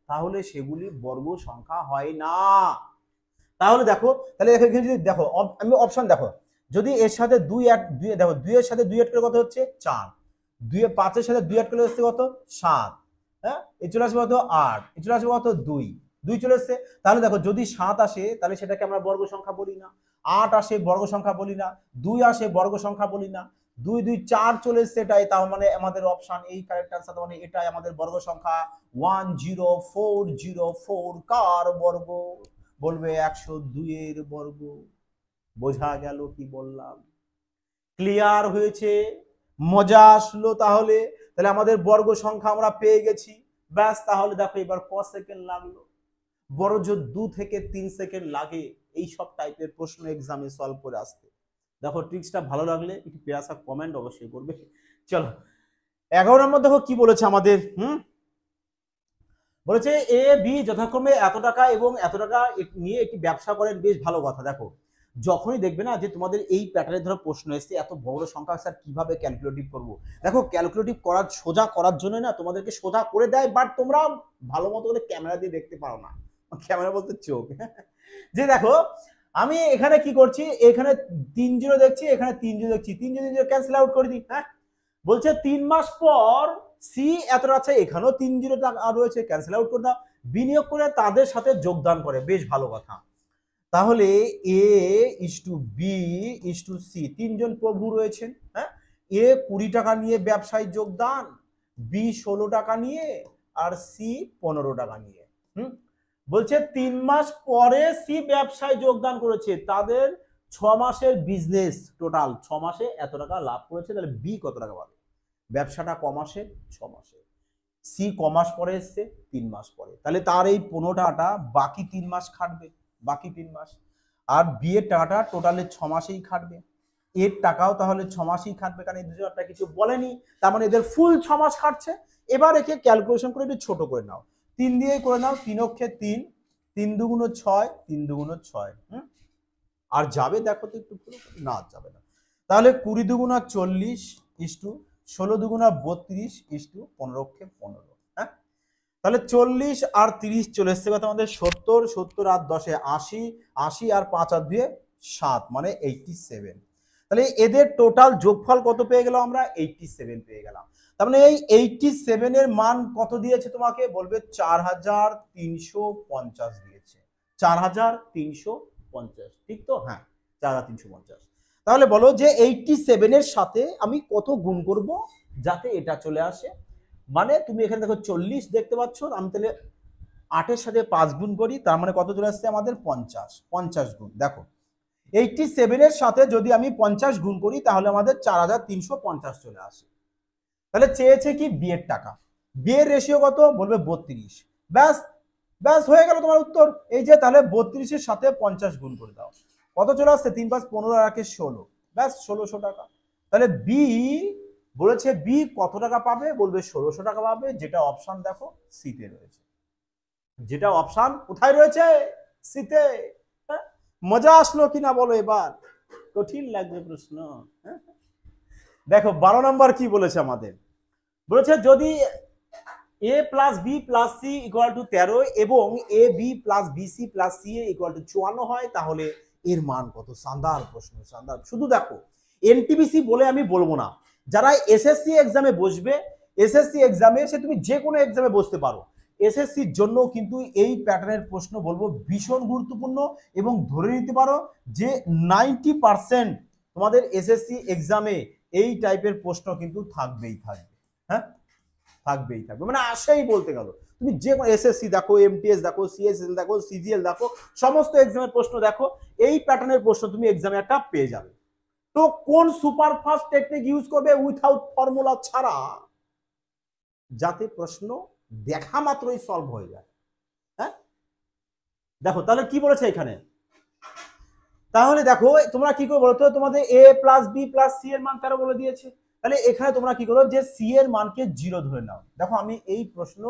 তাহলে সেগুলি বর্গ সংখ্যা হয় না। তাহলে দেখো, তাহলে এখানে যদি দেখো আমি অপশন দেখো, যদি এর সাথে 2 দেখো 2 এর সাথে 2 এড করে কত হচ্ছে 4, 2 5 এর সাথে 2 এড করে হচ্ছে কত 7, হ্যাঁ এই চলে আসবে কত 8, এই চলে আসবে কত 2 চলে আসছে। তাহলে দেখো যদি 7 আসে তাহলে সেটাকে আমরা বর্গ সংখ্যা বলি না, 8 আসে বর্গ সংখ্যা বলি না, 2 আসে বর্গ সংখ্যা বলি না, 2 2 4 চলে এসছে, এটাই তার মানে আমাদের অপশন এই কারেক্ট আনসার, মানে এটাই আমাদের বর্গ সংখ্যা 10404 কার বর্গ, বলবে 102 এর বর্গ। বোঝা গেল কি বললাম? ক্লিয়ার হয়েছে? মজা আসলো? তাহলে আমাদের বর্গ সংখ্যা আমরা পেয়ে গেছি। ব্যাস, তাহলে দেখো এবার ক সেকেন্ড লাগলো, বড় জোর 2 থেকে 3 সেকেন্ড লাগে এই সব টাইপের প্রশ্ন এক্সামে সলভ করে আসতে। দেখো ট্রিক্সটা ভালো লাগলে একটু পেয়াসা কমেন্ট অবশ্যই করবে। চলো 11 নম্বর দেখো কি বলেছে আমাদের। বলেছে এ বি যথাক্রমে এত টাকা এবং এত টাকা নিয়ে একটি ব্যবসা করেন, বেশ ভালো কথা। দেখো যখনই দেখবে না যে তোমাদের এই প্যাটার্নের ধরো প্রশ্ন এসছে, এত বড় সংখ্যা স্যার কিভাবে ক্যালকুলেটিভ করবো, দেখো ক্যালকুলেটিভ করার সোজা করার জন্য না তোমাদেরকে সোজা করে দেয়, বাট তোমরা ভালো মতো করে ক্যামেরা দিয়ে দেখতে পারো না, ক্যামেরা বলতে চোখ। যে দেখো আমি এখানে কি করছি, এখানে 3 জিরো দেখছি, এখানে 3 জিরো দেখছি, 3 জিরো ক্যান্সেল আউট করে দিই। হ্যাঁ, বলছে 3 মাস পর সি এত আছে, এখানেও 3 জিরো টাকা রয়েছে, ক্যান্সেল আউট করে দাও। বিনিয়োগ করে তাদের সাথে যোগদান করে, বেশ ভালো কথা। তাহলে A is to B is to C, তিনজন প্রভু রয়েছেন। হ্যাঁ, এ 20 টাকা নিয়ে ব্যবসায় যোগদান, বি 16 টাকা নিয়ে, আর সি 15 টাকা নিয়ে। বলছে 3 মাস পরে সি ব্যবসায় যোগদান করেছে, তাদের 6 মাসের বিজনেস টোটাল 6 মাসে এত টাকা লাভ করেছে, তাহলে বি কত টাকা পাবে? ব্যবসাটা ক মাসে? 6 মাসে। সি ক মাস পরে এসছে? 3 মাস পরে, তাহলে তার এই 15 টাকাটা বাকি 3 মাস খাটবে, বাকি 3 মাস। আর বি এর টাকাটা টোটালে 6 মাসেই খাটবে, এর টাকাও তাহলে 6 মাসেই খাটবে, কারণ এই দুজনটা কিছু বলেনি, তার মানে এদের ফুল 6 মাস খাটছে। এবার একে ক্যালকুলেশন করে একটু ছোট করে নাও, 3 দিয়ে করে নাও, 3 অক্ষে 3, 3 দুগুণ 6, 3 দুগুণ 6। আর যাবে দেখো তো একটু, না যাবে না। তাহলে 20 দুগুণ 40 ইস টু 16 দুগুণ 32 ইস টু 15 অক্ষে 15। হ্যাঁ, তাহলে 40 আর 30 চলে এসছে কথা আমাদের 70, 70 আর 10 80, 80 আর 5 আর 2 7, মানে 87। তাহলে এদের টোটাল যোগফল কত পেয়ে গেলাম আমরা? 87 পেয়ে গেলাম। তার মানে এই 87 এর মান কত দিয়েছে তোমাকে? বলবে 4350 দিয়েছে, 4350, ঠিক তো? হ্যাঁ, 4350। তাহলে বলো যে 87 এর সাথে আমি কত গুণ করব যাতে এটা চলে আসে? মানে তুমি এখানে দেখো 40 দেখতে পাচ্ছ, আমি তাহলে 8 এর সাথে 5 গুণ করি, তার মানে কত চলে আসছে আমাদের? 50, 50 গুণ। দেখো 87 এর সাথে যদি আমি 50 গুণ করি তাহলে আমাদের 4350 চলে আসে। তাহলে চেয়েছে কি? বি এর টাকা। বি এর রেশিও কত? বলবে 32। ব্যাস ব্যাস হয়ে গেল তোমার উত্তর। এই যে তাহলে 32 এর সাথে 50 গুণ করে দাও, কত চলে আসছে? 3 5 15 আর 1 16, ব্যাস 1600 টাকা। তাহলে বি বলেছে বি কত টাকা পাবে? বলবে 1600 টাকা পাবে, যেটা অপশন দেখো সিতে রয়েছে, যেটা অপশন কোথায় রয়েছে? সিতে। মজা আসলো কিনা বলো এবার? কঠিন লাগবে প্রশ্ন। দেখো 12 নম্বর কি বলেছে আমাদের? বলেছে যদি A plus B plus C equal to 13 এবং A B plus BC plus C equal to 54 হয়, তাহলে এর মান কত? শানদার প্রশ্ন, শানদার। শুধু দেখো এনটিপিসি বলে আমি বলবো না, যারা এসএসসি এক্সামে বসবে, এসএসসি এক্সামে সে তুমি যে কোনো এক্সামে বসতে পারো, এসএসসির জন্য কিন্তু এই প্যাটার্নের প্রশ্ন বলবো ভীষণ গুরুত্বপূর্ণ, এবং ধরে নিতে পারো যে 90% তোমাদের এসএসসি এক্সামে এই টাইপের প্রশ্ন কিন্তু থাকবেই থাকবে। হ্যাঁ, থাকবেই থাকবে, মানে আসেই বলতে গেল। তুমি যে কোনো এসএসসি দেখো, এমটিএস দেখো, সিএসএল দেখো, সিজিএল দেখো, সমস্ত এক্সামের প্রশ্ন দেখো, এই প্যাটার্নের প্রশ্ন তুমি এক্সামে একটা পেয়ে যাবে। তো কোন সুপারফাস্ট টেকনিক ইউজ করবে উইথাউট ফর্মুলা ছাড়া, যাতে প্রশ্ন দেখা মাত্রই সলভ হয়ে যায়? হ্যাঁ, দেখো তাহলে কি বলেছে এখানে? তাহলে দেখো তোমরা কি করে বলতো, তোমাদের এ প্লাস বি প্লাস সি এর মান 13 বলে দিয়েছে, তাহলে এখানে তোমরা কি করো যে সি এর মানকে 0 ধরে নাও। দেখো আমি এই প্রশ্ন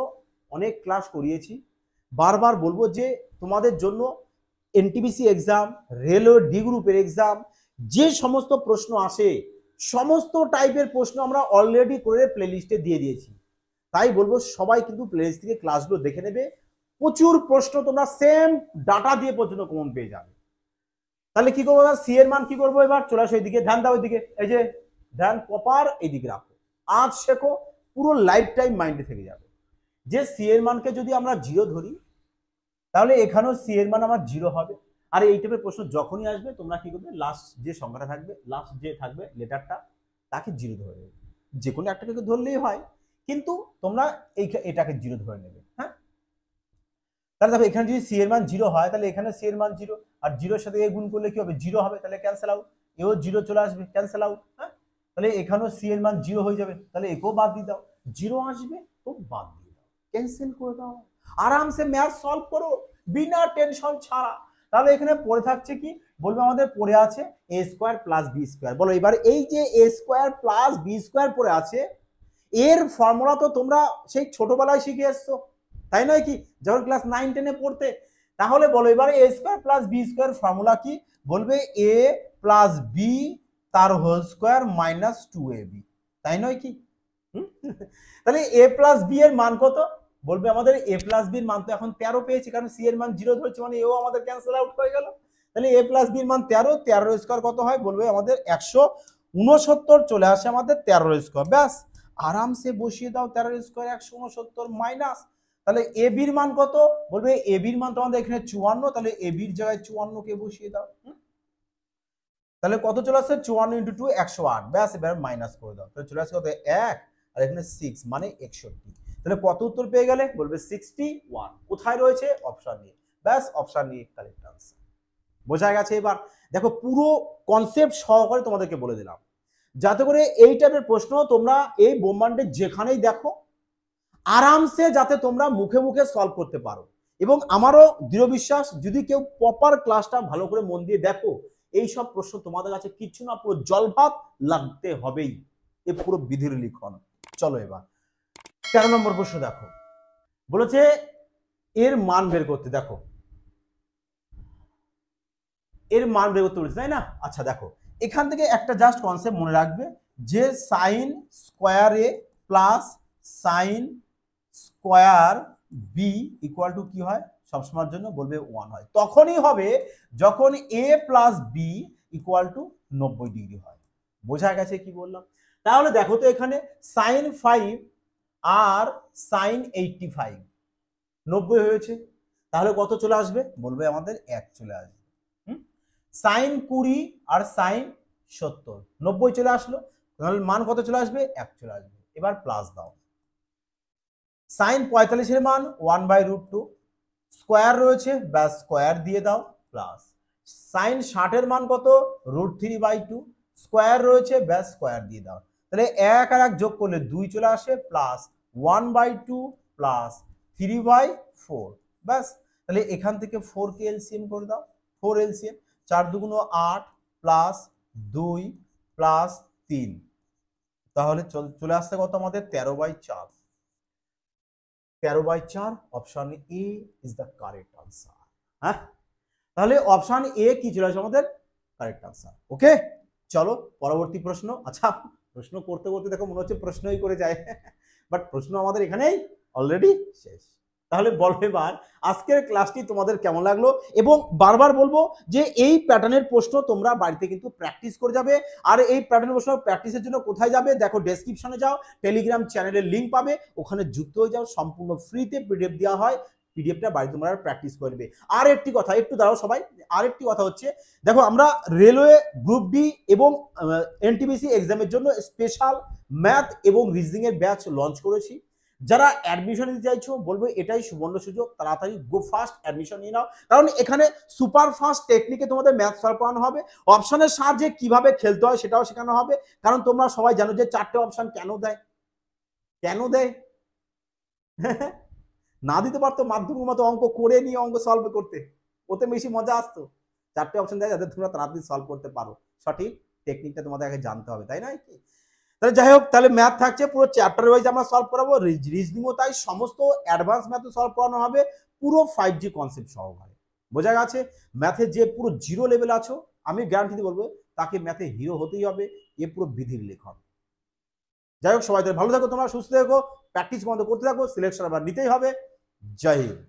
অনেক ক্লাস করিয়েছি, বারবার বলবো যে তোমাদের জন্য এনটিপিসি এক্সাম, রেলওয়ে ডি গ্রুপের এক্সাম, যে সমস্ত প্রশ্ন আসে সমস্ত টাইপের প্রশ্ন আমরা অলরেডি করে প্লেলিস্টে দিয়ে দিয়েছি। তাই বলবো সবাই কিন্তু প্লেলিস্ট থেকে ক্লাসগুলো দেখে নেবে, প্রচুর প্রশ্ন তোমরা সেম ডাটা দিয়ে পর্যন্ত কমন পেয়ে যাবে। তাহলে কি করবো? সি এর মান কি করবো? এবার চলে আসো এইদিকে, ধ্যান দাও এইদিকে, এই যে ধ্যান প্রপার এইদিকে রাখো, আজ শেখো, পুরো লাইফ টাইম মাইন্ডে থেকে যাবে। যে সি এর মানকে যদি আমরা 0 ধরি, তাহলে এখানেও সি এর মান আমার 0 হবে। আর এই টাইপের প্রশ্ন যখনই আসবে তোমরা কি করবে? লাস্ট যে সংখ্যাটা থাকবে, লাস্ট যে থাকবে লেটারটা, তাকে 0 ধরে নেবে। যে কোনো একটাকে ধরলেই হয়, কিন্তু তোমরা এটাকে 0 ধরে নেবে। হ্যাঁ, তাহলে দেখো এখানে যদি সি এর মান 0 হয়, তাহলে এখানে সি এর মান 0, আর 0 এর সাথে এ গুণ করলে কি হবে? 0 হবে, তাহলে ক্যান্সেল আউট। এও 0 চলে আসবে, ক্যান্সেল আউট। হ্যাঁ, তাহলে এখানেও সি এর মান 0 হয়ে যাবে, তাহলে একেও বাদ দিয়ে দাও। 0 আসবে তো বাদ দিয়ে দাও, ক্যান্সেল করে দাও, আরামসে ম্যাথ সলভ করো বিনা টেনশন ছাড়া। তাহলে এখানে পড়ে থাকছে কি? বলবে আমাদের পড়ে আছে এ স্কোয়ার প্লাস বি স্কোয়ার। বলো এবার এই যে এ স্কোয়ার প্লাস বি স্কোয়ার পড়ে আছে, এর ফর্মুলা তো তোমরা সেই ছোটবেলায় শিখে এসছো, তাই নয় কি, যখন ক্লাস 9-10-এ পড়তে। তাহলে বলো এবারে A square plus B square formula কি, বলবে এ প্লাস বি তার হোল স্কোয়ার মাইনাস 2ab, তাই নয় কি? তাহলে এ প্লাস বি এর মান কত, বলবে আমাদের এ প্লাস বি এর মান তো এখন 13 পেয়েছি, কারণ সি এর মান 0 ধরেছে, মানে এও আমাদের ক্যান্সেল আউট হয়ে গেল। তাহলে এ প্লাস বি এর মান 13, 13 স্কোয়ার কত হয়, বলবে আমাদের 169 চলে আসে আমাদের 13 স্কোয়ার, ব্যাস আরামসে বসিয়ে দাও 13 স্কোয়ার 169 মাইনাস, তাহলে এ বির মান কত, বলবে এ বির মান তোমাদের এখানে 54, তাহলে এ বির জায়গায় 54 কে বসিয়ে দাও। তাহলে কত চলে আসছে, 54 × 2 108, ব্যাস এবার মাইনাস করে দাও, তাহলে চলে আসছে কত 1 আর এখানে 6 মানে 61। তাহলে কত উত্তর পেয়ে গেলে, বলবে 61। কোথায় রয়েছে, অপশন এ, ব্যাস অপশন এ কারেক্ট আনসার। বোঝা গেছে? এবার দেখো পুরো কনসেপ্ট সহকারে তোমাদেরকে বলে দিলাম, যাতে করে এই টাইপের প্রশ্ন তোমরা এই ব্রহ্মাণ্ডের যেখানেই দেখো আরামসে যাতে তোমরা মুখে মুখে সলভ করতে পারো। এবং আমারও দৃঢ় বিশ্বাস, যদি কেউ প্রপার ক্লাসটা ভালো করে মন দিয়ে দেখো, এই সব প্রশ্ন তোমাদের কাছে কিচ্ছু না, পুরো জলভাত লাগতে হবেই, এ পুরো বিধির লিখন। চলো এবার 13 নম্বর প্রশ্ন দেখো, বলেছে এর মান বের করতে। দেখো এর মান বের করতে বলেছে, তাই না? আচ্ছা দেখো এখান থেকে একটা জাস্ট কনসেপ্ট মনে রাখবে, যে sine square A plus sine square B equal to কি হয়, সবসময়ের জন্য বলবে 1 হয়। তখনই হবে যখন A plus B equal to 90 degree হয়। বোঝা গেছে কি বললাম? তাহলে দেখো তো এখানে সাইন 5 আর সাইন 85 90 হয়েছে, তাহলে কত চলে আসবে, বলবে আমাদের 1 চলে আসবে। সাইন 20 আর সাইন 70 90 চলে আসলো, তাহলে মান কত চলে আসবে, 1 চলে আসবে। এবার প্লাস দাও, সাইন 45 এর মান 1/√2, স্কোয়ার রয়েছে ব্যাস স্কোয়ার দিয়ে দাও, প্লাস সাইন 60 এর মান কত, √3/2, স্কোয়ার রয়েছে ব্যাস স্কোয়ার দিয়ে দাও। তাহলে 1 আর 1 যোগ করলে 2 চলে আসে, প্লাস 1/2 প্লাস 3/4, ব্যাস। তাহলে এখান থেকে 4 কে এলসিএম করে দাও, 4 এলসিএম, 4 দুগুণ 8 প্লাস 2 প্লাস 3, তাহলে চলে আসছে কত আমাদের 13/4। 13/4 option A is the correct answer. হ্যাঁ, তাহলে অপশন এ কি চলে আসবে আমাদের কারেক্ট আনসার। ওকে, চলো পরবর্তী প্রশ্ন। আচ্ছা প্রশ্ন করতে করতে দেখো মনে হচ্ছে প্রশ্নই করে যায়, বাট প্রশ্ন আমাদের এখানেই অলরেডি শেষ। তাহলে বলো এবার আজকের ক্লাসটি তোমাদের কেমন লাগলো, এবং বারবার বলবো যে এই প্যাটার্নের প্রশ্ন তোমরা বাড়িতে কিন্তু প্র্যাকটিস করে যাবে। আর এই প্যাটার্নের প্রশ্ন প্র্যাকটিসের জন্য কোথায় যাবে, দেখো ডেসক্রিপশনে যাও, টেলিগ্রাম চ্যানেলের লিঙ্ক পাবে, ওখানে যুক্ত হয়ে যাও, সম্পূর্ণ ফ্রিতে পিডিএফ দেওয়া হয়, পিডিএফটা বাড়িতে তোমরা প্র্যাকটিস করবে। আর একটি কথা, একটু দাঁড়াও সবাই, আর একটি কথা হচ্ছে, দেখো আমরা রেলওয়ে গ্রুপ ডি এবং এনটিপিসি এক্সামের জন্য স্পেশাল ম্যাথ এবং রিজনিং এর ব্যাচ লঞ্চ করেছি। যারা অ্যাডমিশন নিতে চাইছো বলবো এটাই সুবর্ণ সুযোগ, তাড়াতাড়ি গো ফাস্ট অ্যাডমিশন নিয়ে নাও, কারণ এখানে সুপার ফাস্ট টেকনিকে তোমাদের ম্যাথ সলভ করানো হবে, অপশনের সাহায্যে কিভাবে খেলতে হয় সেটাও শেখানো হবে। কারণ তোমরা সবাই জানো যে 4টে অপশন কেন দেয়, কেন দেয়? না দিতে পারতো মাধ্যমিক মতো অঙ্ক করে নিয়ে অঙ্ক সলভ করতে, ওতে বেশি মজা আসতো। 4টে অপশন দেয় যাতে তোমরা তাড়াতাড়ি সলভ করতে পারো, সঠিক টেকনিকটা তোমাদের আগে জানতে হবে, তাই না? তাহলে যাই হোক, তাহলে ম্যাথ থাকছে পুরো চ্যাপ্টার ওয়াইজ আমরা সলভ করাবো, রিজনিংও তাই, সমস্ত অ্যাডভান্স ম্যাথও সলভ করানো হবে পুরো 5G কনসেপ্ট সহকারে। বোঝা গেছে? ম্যাথে যে পুরো জিরো লেভেল আছো, আমি গ্যারান্টি দিয়ে বলবো তাকে ম্যাথে হিরো হতেই হবে, এ পুরো বিধির লেখন। যাই হোক, সবাই ভালো থাকো, তোমরা সুস্থ থাকো, প্র্যাকটিস বন্ধ করতে থাকো, সিলেকশন আবার নিতেই হবে। জয় হিন্দ।